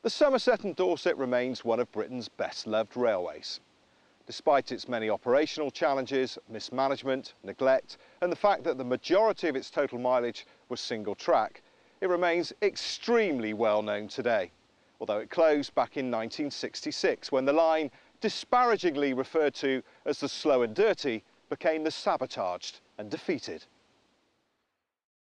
The Somerset and Dorset remains one of Britain's best-loved railways. Despite its many operational challenges, mismanagement, neglect, and the fact that the majority of its total mileage was single track, it remains extremely well known today, although it closed back in 1966 when the line, disparagingly referred to as the slow and dirty, became the sabotaged and defeated.